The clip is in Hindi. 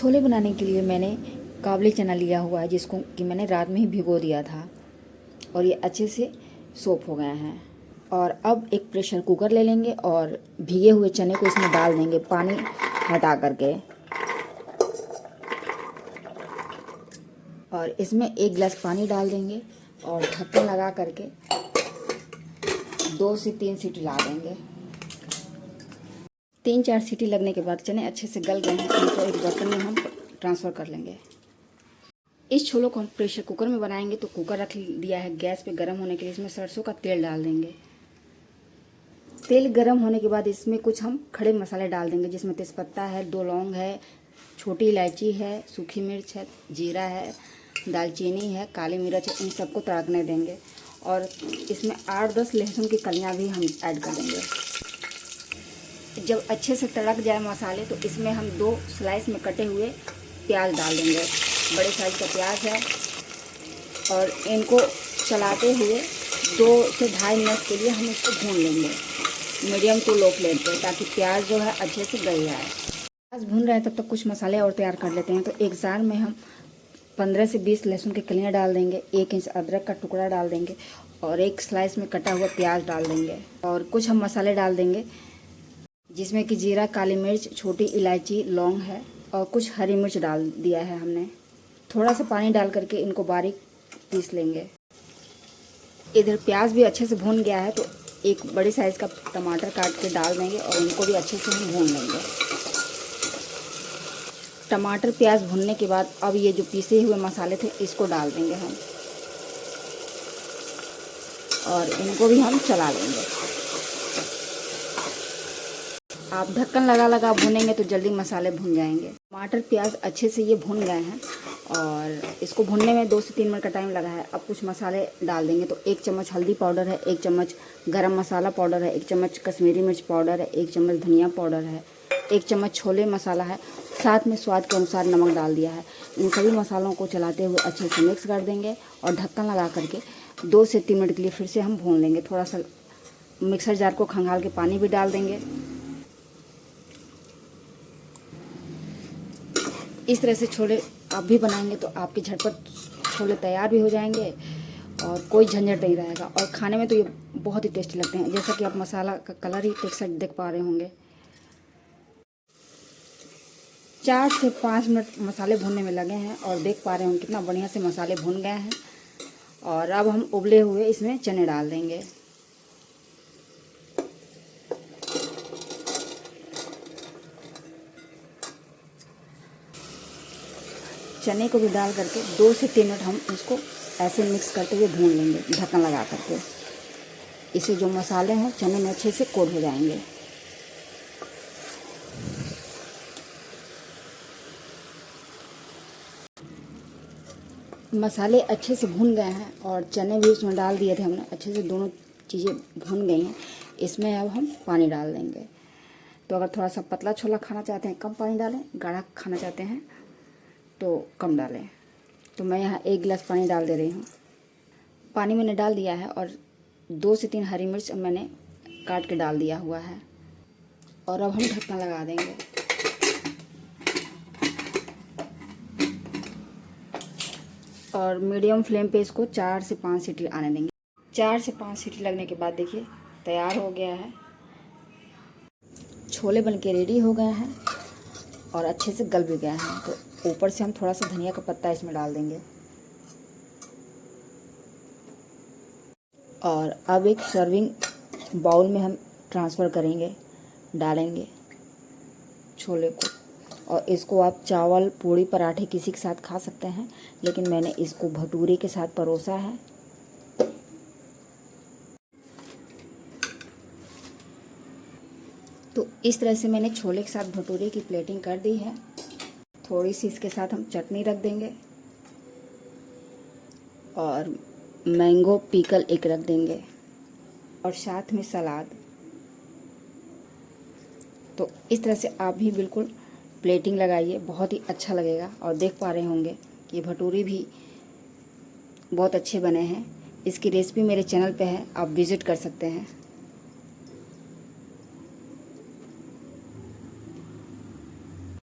छोले बनाने के लिए मैंने काबुली चना लिया हुआ है, जिसको कि मैंने रात में ही भिगो दिया था और ये अच्छे से सोप हो गए हैं। और अब एक प्रेशर कुकर ले लेंगे और भीगे हुए चने को इसमें डाल देंगे पानी हटा करके। और इसमें 1 गिलास पानी डाल देंगे और ढक्कन लगा करके 2 से 3 सीटी ला देंगे। 3-4 सीटी लगने के बाद चने अच्छे से गल गए हैं, इनको एक बर्तन में हम ट्रांसफ़र कर लेंगे। इस छोलों को हम प्रेशर कुकर में बनाएंगे तो कुकर रख दिया है गैस पे गर्म होने के लिए। इसमें सरसों का तेल डाल देंगे। तेल गर्म होने के बाद इसमें कुछ हम खड़े मसाले डाल देंगे, जिसमें तेज़पत्ता है, 2 लौंग है, छोटी इलायची है, सूखी मिर्च है, जीरा है, दालचीनी है, काली मिर्च है। इन सबको तड़कने देंगे और इसमें 8-10 लहसुन की कलियां भी हम ऐड कर देंगे। जब अच्छे से तड़क जाए मसाले तो इसमें हम 2 स्लाइस में कटे हुए प्याज डाल देंगे। बड़े साइज का प्याज है और इनको चलाते हुए 2 से 2.5 मिनट के लिए हम इसको भून लेंगे मीडियम टू लो फ्लेम पे, ताकि प्याज जो है अच्छे से गल जाए। प्याज भून रहे हैं तब तक कुछ मसाले और तैयार कर लेते हैं। तो एक जार में हम 15 से 20 लहसुन की कलियां डाल देंगे, 1 इंच अदरक का टुकड़ा डाल देंगे और 1 स्लाइस में कटा हुआ प्याज डाल देंगे। और कुछ हम मसाले डाल देंगे, जिसमें कि जीरा, काली मिर्च, छोटी इलायची, लौंग है और कुछ हरी मिर्च डाल दिया है हमने। थोड़ा सा पानी डाल करके इनको बारीक पीस लेंगे। इधर प्याज भी अच्छे से भून गया है तो एक बड़ी साइज़ का टमाटर काट के डाल देंगे और इनको भी अच्छे से हम भून लेंगे। टमाटर प्याज भूनने के बाद अब ये जो पीसे हुए मसाले थे इसको डाल देंगे हम और इनको भी हम चला लेंगे। आप ढक्कन लगा भूनेंगे तो जल्दी मसाले भून जाएंगे। टमाटर प्याज अच्छे से ये भून गए हैं और इसको भूनने में 2 से 3 मिनट का टाइम लगा है। अब कुछ मसाले डाल देंगे। तो 1 चम्मच हल्दी पाउडर है, 1 चम्मच गरम मसाला पाउडर है, 1 चम्मच कश्मीरी मिर्च पाउडर है, 1 चम्मच धनिया पाउडर है, 1 चम्मच छोले मसाला है, साथ में स्वाद के अनुसार नमक डाल दिया है। इन सभी मसालों को चलाते हुए अच्छे से मिक्स कर देंगे और ढक्कन लगा करके 2 से 3 मिनट के लिए फिर से हम भून लेंगे। थोड़ा सा मिक्सर जार को खंगाल के पानी भी डाल देंगे। इस तरह से छोले आप भी बनाएंगे तो आपके झटपट छोले तैयार भी हो जाएंगे और कोई झंझट नहीं रहेगा। और खाने में तो ये बहुत ही टेस्टी लगते हैं, जैसा कि आप मसाला का कलर ही टेक्सचर देख पा रहे होंगे। 4 से 5 मिनट मसाले भूनने में लगे हैं और देख पा रहे होंगे कितना बढ़िया से मसाले भून गए हैं। और अब हम उबले हुए इसमें चने डाल देंगे। चने को भी डाल करके 2 से 3 मिनट हम इसको ऐसे मिक्स करते हुए भून लेंगे ढक्कन लगा करके। इससे जो मसाले हैं चने में अच्छे से कोट हो जाएंगे। मसाले अच्छे से भून गए हैं और चने भी उसमें डाल दिए थे हमने, अच्छे से दोनों चीज़ें भून गई हैं। इसमें अब हम पानी डाल देंगे। तो अगर थोड़ा सा पतला छोला खाना चाहते हैं कम पानी डालें, गाढ़ा खाना चाहते हैं तो कम डालें। तो मैं यहाँ 1 गिलास पानी डाल दे रही हूँ। पानी मैंने डाल दिया है और 2 से 3 हरी मिर्च मैंने काट के डाल दिया हुआ है। और अब हम ढक्कन लगा देंगे। और मीडियम फ्लेम पे इसको 4 से 5 सीटी आने देंगे। 4 से 5 सीटी लगने के बाद देखिए तैयार हो गया है। छोले बनके रेडी हो गए हैं और अच्छे से गल भी गए हैं। तो ऊपर से हम थोड़ा सा धनिया का पत्ता इसमें डाल देंगे। और अब एक सर्विंग बाउल में हम ट्रांसफ़र करेंगे, डालेंगे छोले को। और इसको आप चावल, पूड़ी, पराठे किसी के साथ खा सकते हैं, लेकिन मैंने इसको भटूरे के साथ परोसा है। तो इस तरह से मैंने छोले के साथ भटूरे की प्लेटिंग कर दी है। थोड़ी सी इसके साथ हम चटनी रख देंगे और मैंगो पीकल एक रख देंगे और साथ में सलाद। तो इस तरह से आप भी बिल्कुल प्लेटिंग लगाइए, बहुत ही अच्छा लगेगा। और देख पा रहे होंगे कि भटूरे भी बहुत अच्छे बने हैं। इसकी रेसिपी मेरे चैनल पे है, आप विज़िट कर सकते हैं।